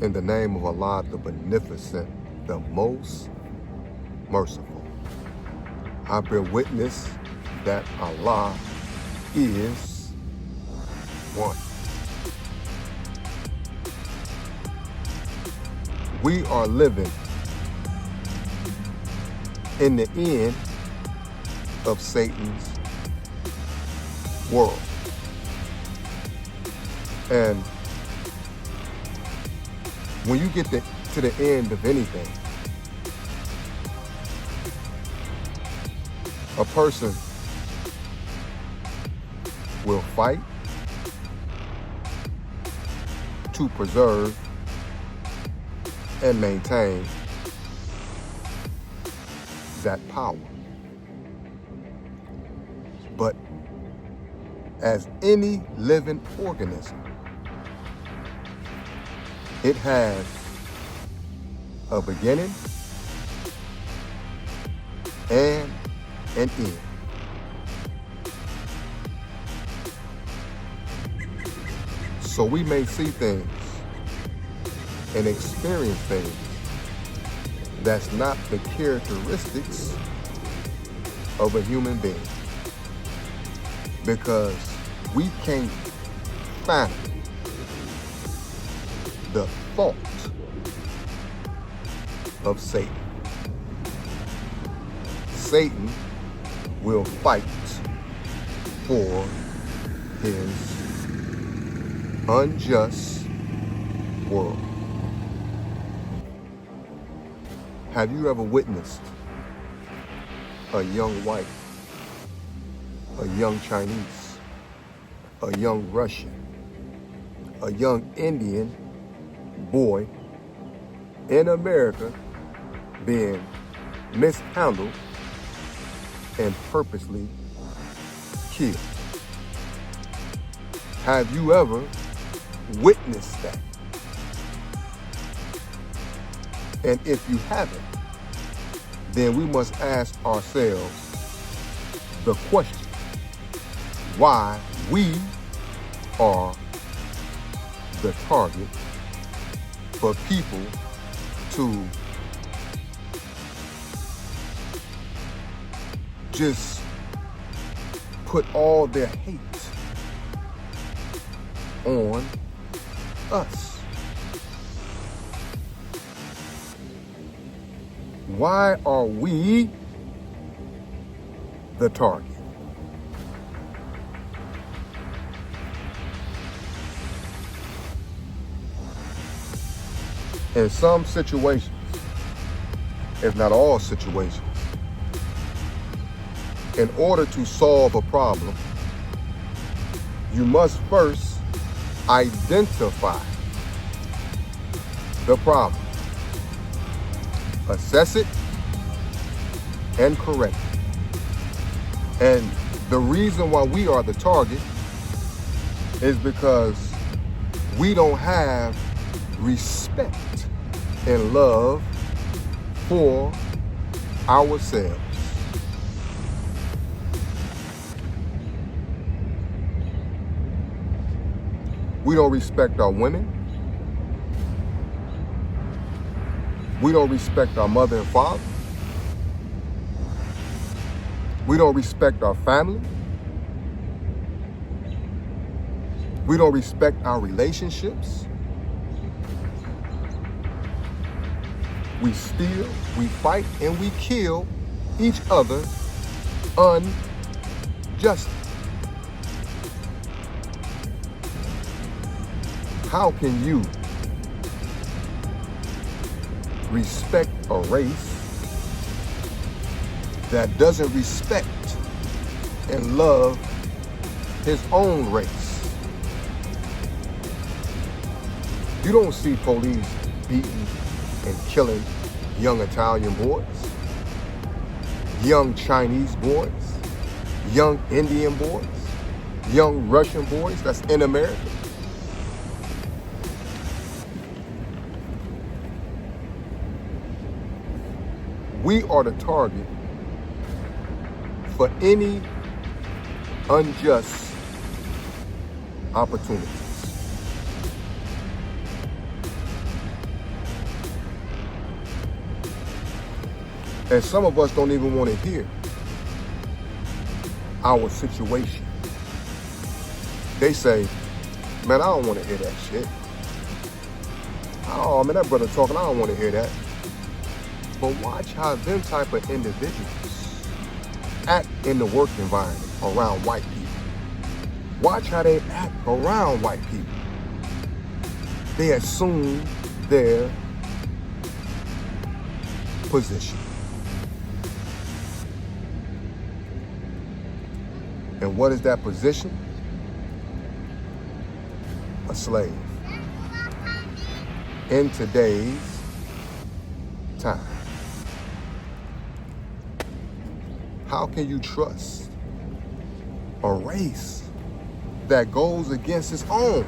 In the name of Allah, the Beneficent, the Most Merciful. I bear witness that Allah is one. We are living in the end of Satan's world. And when you get to the end of anything, a person will fight to preserve and maintain that power. But as any living organism, it has a beginning and an end. So we may see things and experience things that's not the characteristics of a human being, because we can't find the fault of Satan. Satan will fight for his unjust world. Have you ever witnessed a young white, a young Chinese, a young Russian, a young Indian boy in America being mishandled and purposely killed? Have you ever witnessed that? And if you haven't, then we must ask ourselves the question, why we are the target for people to just put all their hate on us. Why are we the target? In some situations, if not all situations, in order to solve a problem, you must first identify the problem, assess it, and correct it. And the reason why we are the target is because we don't have respect and love for ourselves. We don't respect our women. We don't respect our mother and father. We don't respect our family. We don't respect our relationships. We steal, we fight, and we kill each other unjustly. How can you respect a race that doesn't respect and love his own race? You don't see police beating and killing young Italian boys, young Chinese boys, young Indian boys, young Russian boys that's in America. We are the target for any unjust opportunities. And some of us don't even want to hear our situation. They say, man, I don't want to hear that shit. Oh, man, that brother talking, I don't want to hear that. But watch how them type of individuals act in the work environment around white people. Watch how they act around white people. They assume their position. And what is that position? A slave. In today's time. How can you trust a race that goes against its own?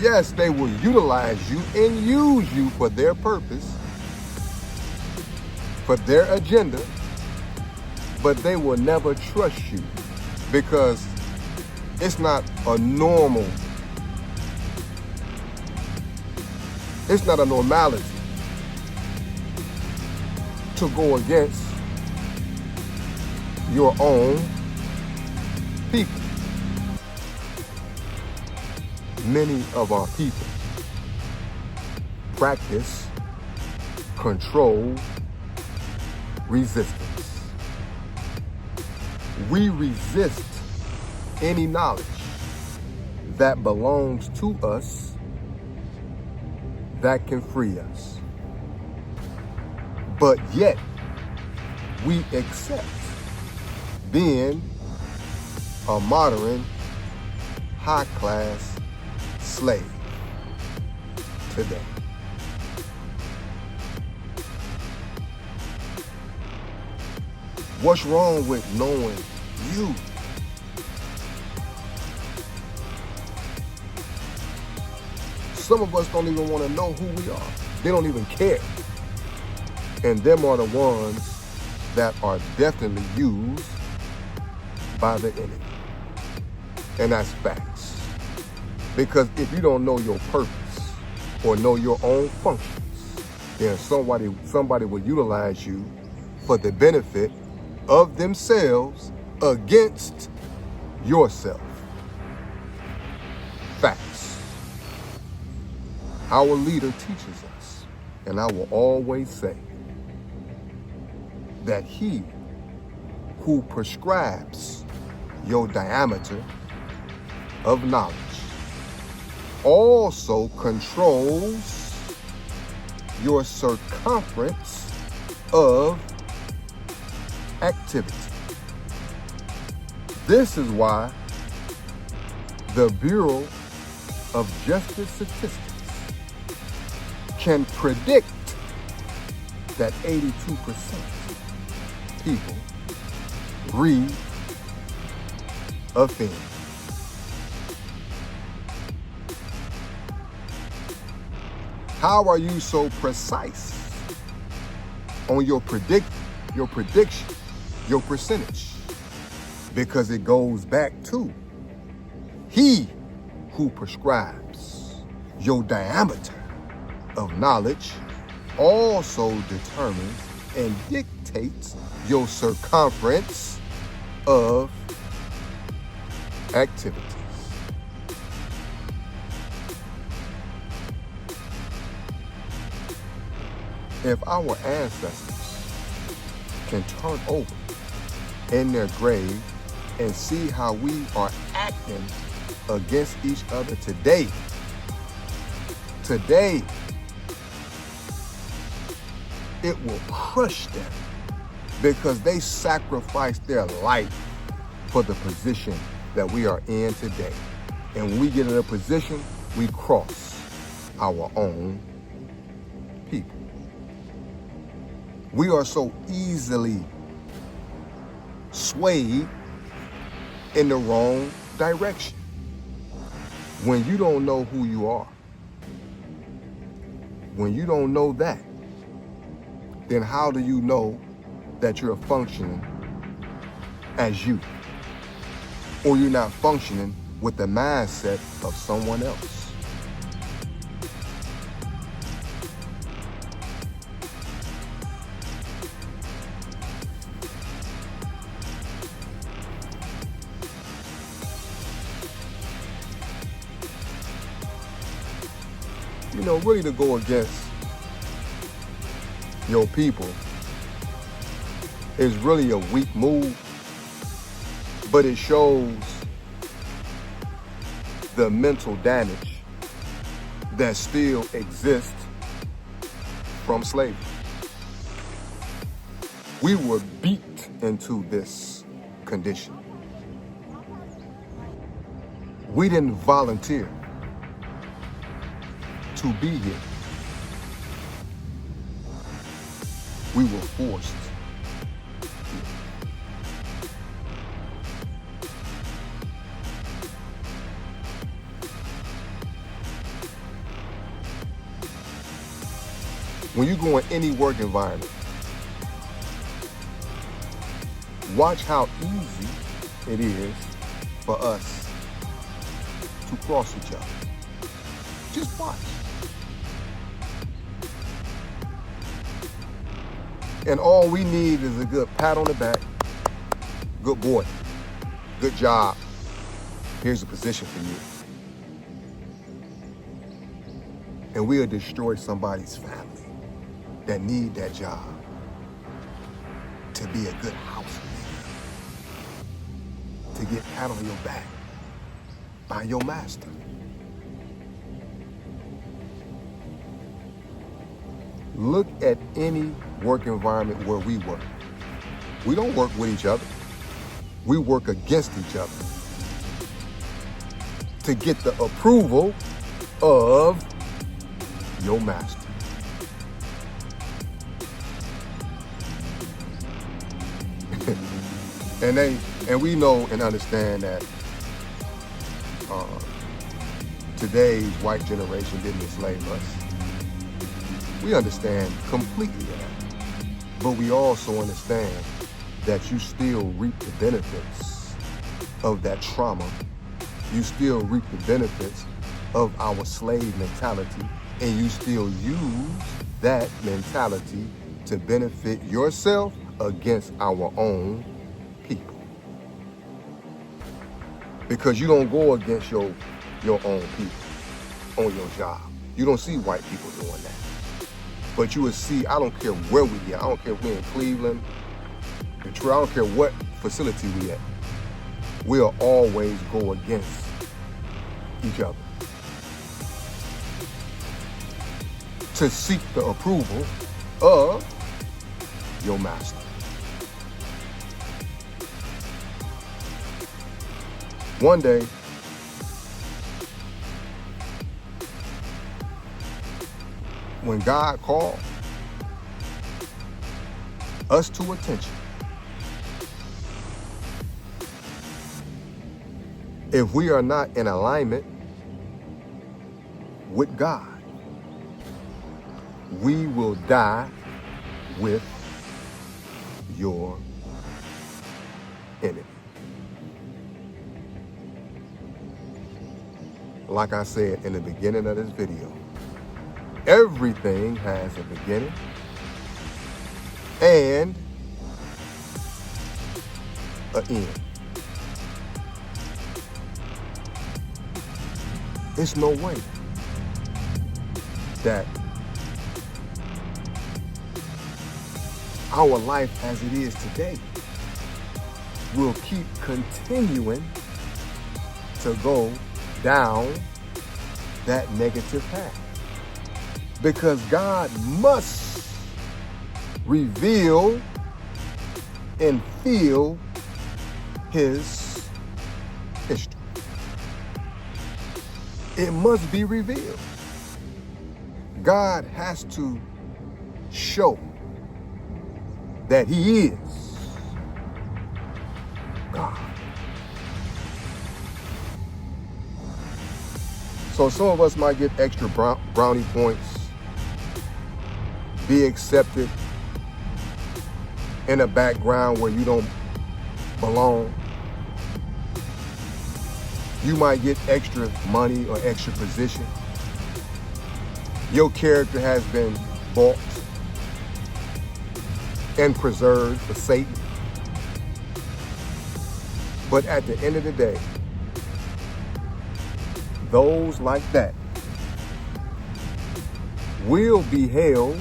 Yes, they will utilize you and use you for their purpose, for their agenda, but they will never trust you because it's not a normal, it's not a normality to go against your own people. Many of our people practice control resistance. We resist any knowledge that belongs to us that can free us. But yet, we accept being a modern, high-class slave today. What's wrong with knowing you? Some of us don't even want to know who we are. They don't even care. And them are the ones that are definitely used by the enemy. And that's facts. Because if you don't know your purpose or know your own functions, then somebody will utilize you for the benefit of themselves against yourself. Facts. Our leader teaches us, and I will always say, that he who prescribes your diameter of knowledge also controls your circumference of activity. This is why the Bureau of Justice Statistics can predict that 82% people offend. How are you so precise on your prediction, your percentage? Because it goes back to he who prescribes your diameter of knowledge also determines and dictates your circumference of activities. If our ancestors can turn over in their grave and see how we are acting against each other today, it will crush them because they sacrificed their life for the position that we are in today. And when we get in a position, we cross our own people. We are so easily swayed in the wrong direction. When you don't know who you are, when you don't know that, then how do you know that you're functioning as you? Or you're not functioning with the mindset of someone else? really to go against your people is really a weak move, but it shows the mental damage that still exists from slavery. We were beat into this condition. We didn't volunteer to be here. We were forced here. When you go in any work environment, watch how easy it is for us to cross each other. Just watch. And all we need is a good pat on the back. Good boy. Good job. Here's a position for you. And we'll destroy somebody's family that need that job to be a good house nigga, to get pat on your back by your master. Look at any work environment where we work. We don't work with each other. We work against each other to get the approval of your master. And we know and understand that today's white generation didn't enslave us. We understand completely that. But we also understand that you still reap the benefits of that trauma. You still reap the benefits of our slave mentality, and you still use that mentality to benefit yourself against our own people. Because you don't go against your own people on your job. You don't see white people doing that. But you will see, I don't care where we are. I don't care if we're in Cleveland, Detroit, I don't care what facility we at. We'll always go against each other to seek the approval of your master. One day, when God called us to attention, if we are not in alignment with God, we will die with your enemy. Like I said in the beginning of this video, everything has a beginning and an end. It's no way that our life as it is today will keep continuing to go down that negative path. Because God must reveal and feel his history. It must be revealed. God has to show that he is God. So some of us might get extra brownie points, be accepted in a background where you don't belong. You might get extra money or extra position. Your character has been bought and preserved for Satan. But at the end of the day, those like that will be held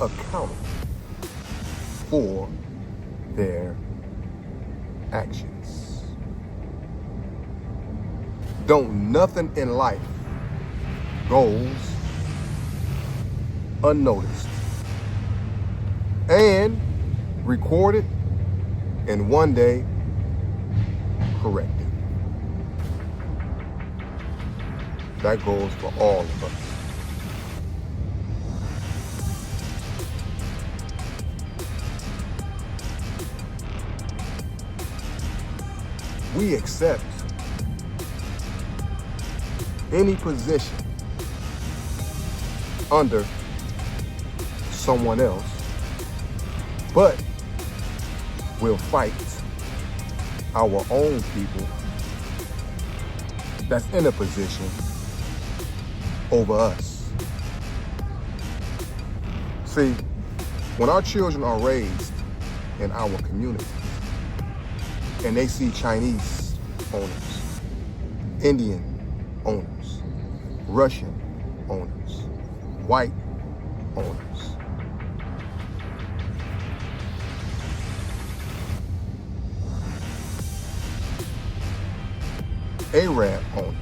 accountable for their actions. Don't nothing in life goes unnoticed and recorded and one day corrected. That goes for all of us. We accept any position under someone else, but we'll fight our own people that's in a position over us. See, when our children are raised in our community and they see Chinese owners, Indian owners, Russian owners, white owners, Arab owners,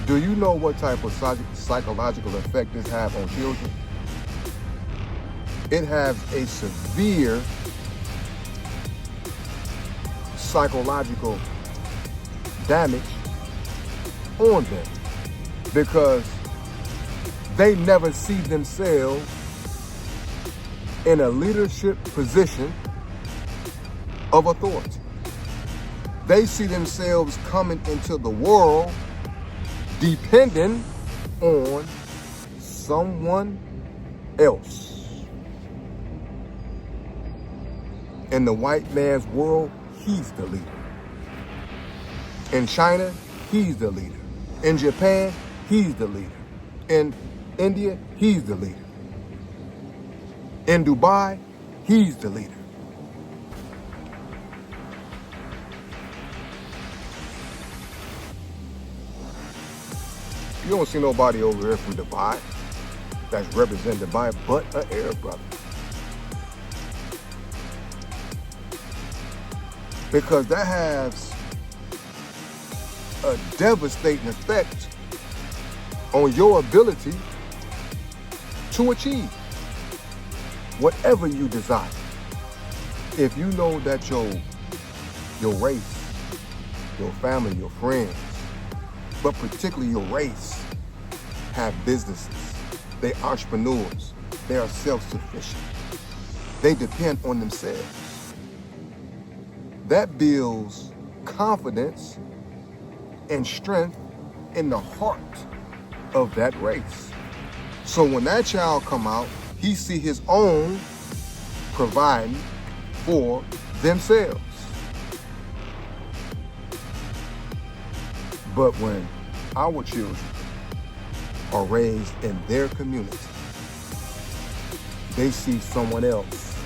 do you know what type of psychological effect this has on children? It has a severe psychological damage on them because they never see themselves in a leadership position of authority. They see themselves coming into the world depending on someone else. In the white man's world, he's the leader. In China, he's the leader. In Japan, he's the leader. In India, he's the leader. In Dubai, he's the leader. You don't see nobody over here from Dubai that's represented by but an Arab brother. Because that has a devastating effect on your ability to achieve whatever you desire. If you know that your race, your family, your friends, but particularly your race, have businesses, they're entrepreneurs, they are self-sufficient, they depend on themselves, that builds confidence and strength in the heart of that race. So when that child come out, he see his own providing for themselves. But when our children are raised in their community, they see someone else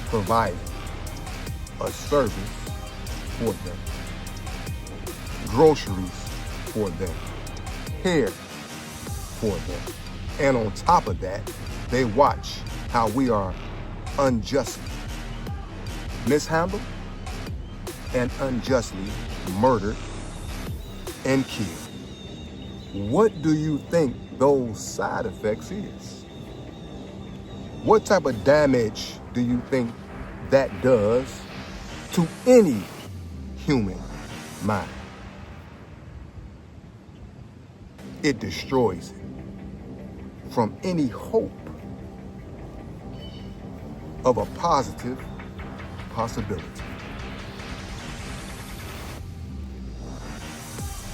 providing a service for them, groceries for them, hair for them. And on top of that, they watch how we are unjustly mishandled and unjustly murdered and killed. What do you think those side effects is? What type of damage do you think that does to any human mind? It destroys it from any hope of a positive possibility.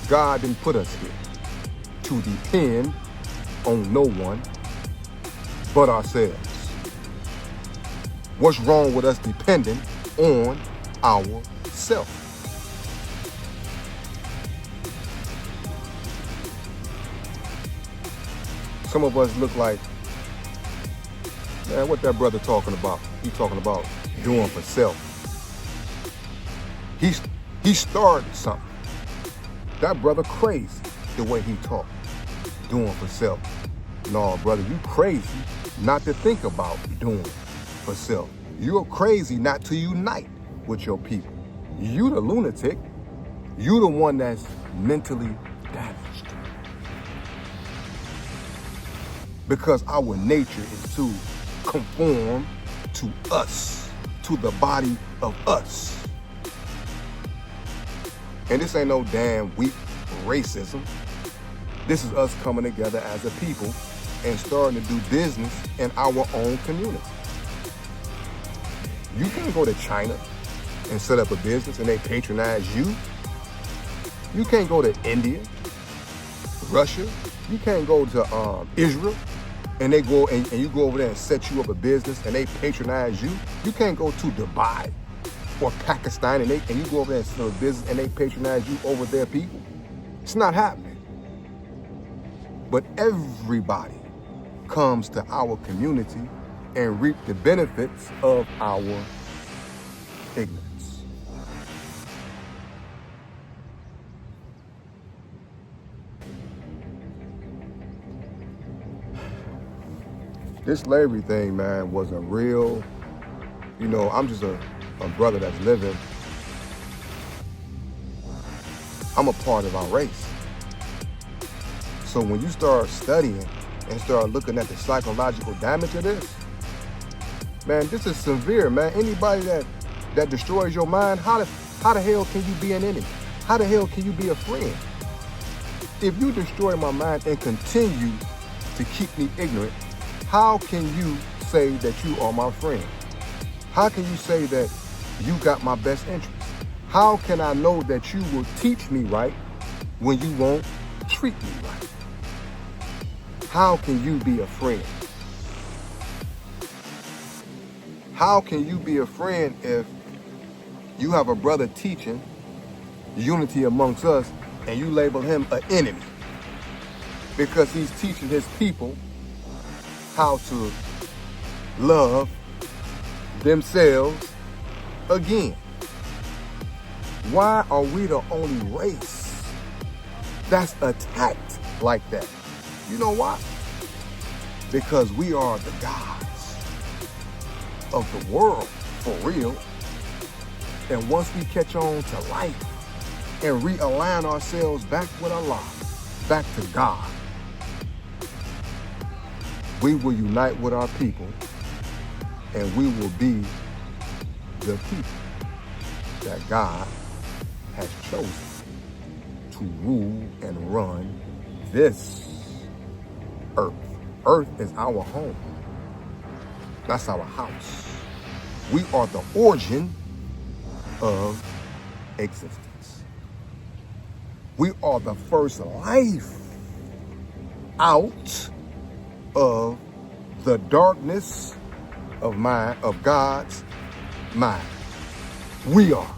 God didn't put us here to depend on no one but ourselves. What's wrong with us depending on ourselves? Some of us look like, man, what that brother talking about? He talking about doing for self. He started something. That brother crazy. the way he talked, doing for self. No, brother, you crazy not to think about doing for self. You're crazy not to unite with your people. You the lunatic. You the one that's mentally damaged. Because our nature is to conform to us, to the body of us. And this ain't no damn weak racism. This is us coming together as a people and starting to do business in our own community. You can't go to China and set up a business and they patronize you. You can't go to India, Russia. You can't go to Israel and they go and you go over there and set you up a business and they patronize you. You can't go to Dubai or Pakistan and you go over there and set up a business and they patronize you over their people. It's not happening. But everybody comes to our community and reap the benefits of our ignorance. This slavery thing, man, was a real, I'm just a brother that's living. I'm a part of our race. So when you start studying and start looking at the psychological damage of this, man, this is severe, man. Anybody that destroys your mind, how the hell can you be an enemy? How the hell can you be a friend? If you destroy my mind and continue to keep me ignorant, how can you say that you are my friend? How can you say that you got my best interest? How can I know that you will teach me right when you won't treat me right? How can you be a friend? How can you be a friend if you have a brother teaching unity amongst us and you label him an enemy because he's teaching his people how to love themselves again? Why are we the only race that's attacked like that? You know why? Because we are the gods of the world, for real. And once we catch on to life and realign ourselves back with Allah, back to God, we will unite with our people and we will be the people that God has chosen to rule and run this earth. Earth is our home. That's our house. We are the origin of existence. We are the first life out of the darkness of God's mind. We are.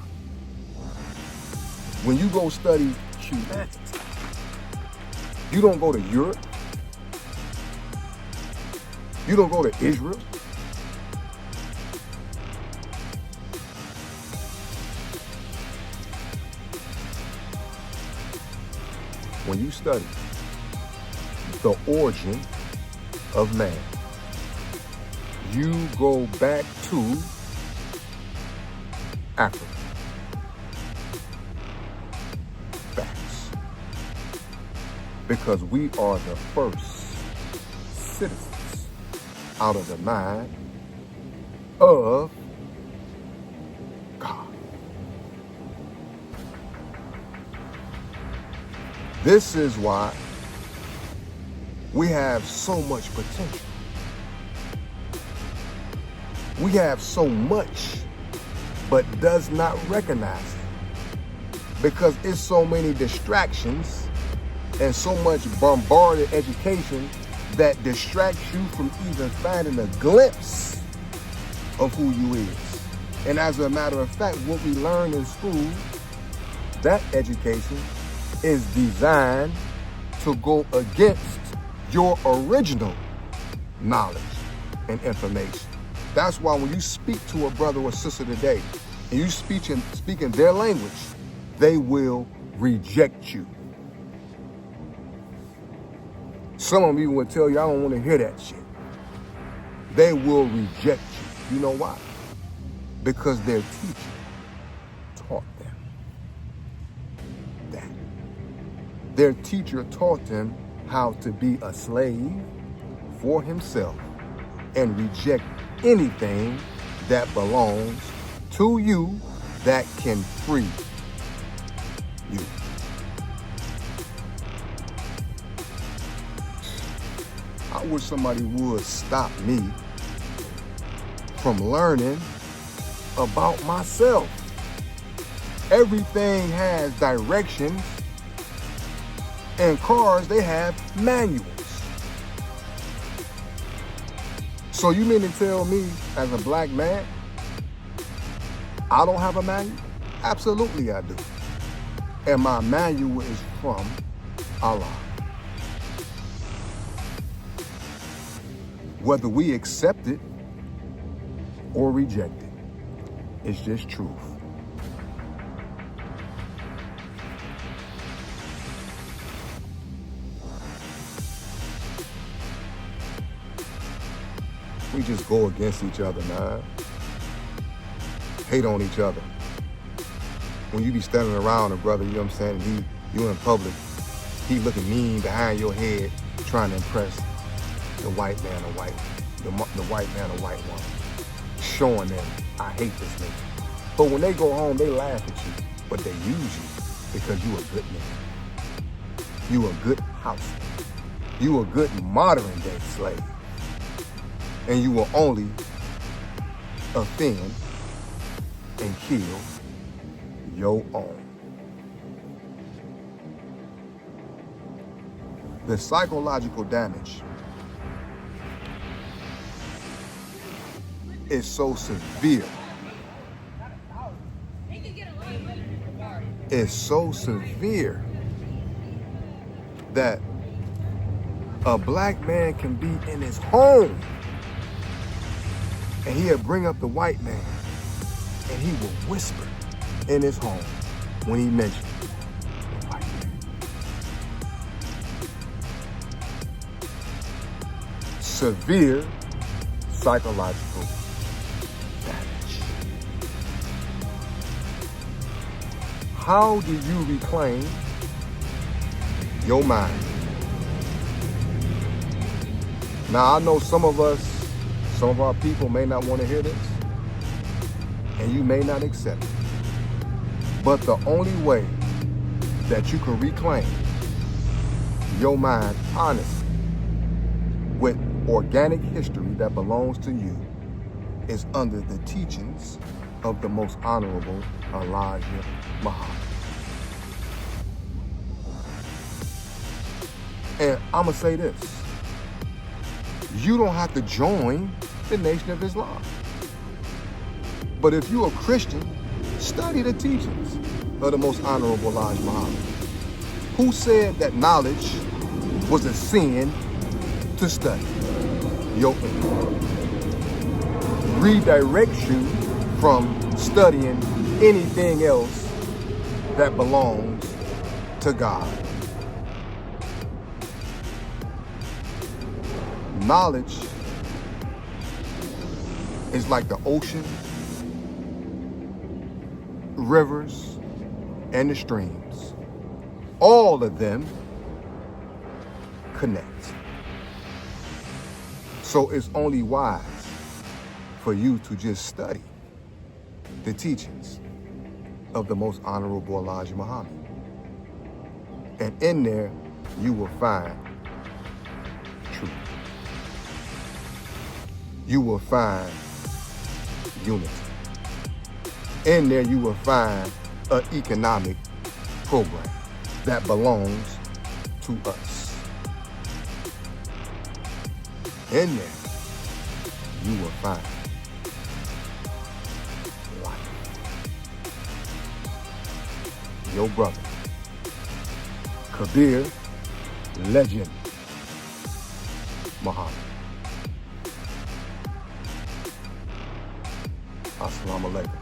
When you go study humanity, you don't go to Europe. You don't go to Israel. When you study the origin of man, you go back to Africa. Facts. Because we are the first citizens out of the mind of God. This is why we have so much potential. We have so much, but does not recognize it. Because it's so many distractions and so much bombarded education that distracts you from even finding a glimpse of who you is. And as a matter of fact, what we learn in school, that education is designed to go against your original knowledge and information. That's why when you speak to a brother or sister today, and you speak in their language, they will reject you. Some of them even will tell you, I don't want to hear that shit. They will reject you. You know why? Because their teacher taught them that. Their teacher taught them how to be a slave for himself and reject anything that belongs to you that can free you. I wish somebody would stop me from learning about myself. Everything has directions, and cars, they have manuals. So you mean to tell me, as a black man, I don't have a manual? Absolutely I do. And my manual is from Allah. Whether we accept it or reject it, it's just truth. We just go against each other, man. Hate on each other. When you be standing around a brother, you know what I'm saying, you in public, he looking mean behind your head, trying to impress the white man or the white man or white woman, showing them, I hate this nigga. But when they go home, they laugh at you, but they use you because you a good nigga. You a good house. You a good modern day slave. And you will only offend and kill your own. The psychological damage is so severe. It's so severe that a black man can be in his home and he'll bring up the white man and he will whisper in his home when he mentions the white man. Severe psychological damage. How do you reclaim your mind? Now, I know some of our people may not want to hear this, and you may not accept it. But the only way that you can reclaim your mind honestly with organic history that belongs to you is under the teachings of the most honorable Elijah Muhammad. And I'm going to say this. You don't have to join the Nation of Islam. But if you're a Christian, study the teachings of the most honorable Elijah Muhammad, who said that knowledge was a sin to study. Your redirects you from studying anything else that belongs to God. Knowledge is like the ocean, rivers, and the streams. All of them connect. So it's only wise for you to just study the teachings of the most honorable Elijah Muhammad. And in there, you will find truth. You will find unity. In there, you will find an economic program that belongs to us. In there, you will find life. Your brother, Kabir Legend Muhammad. Assalamu alaikum.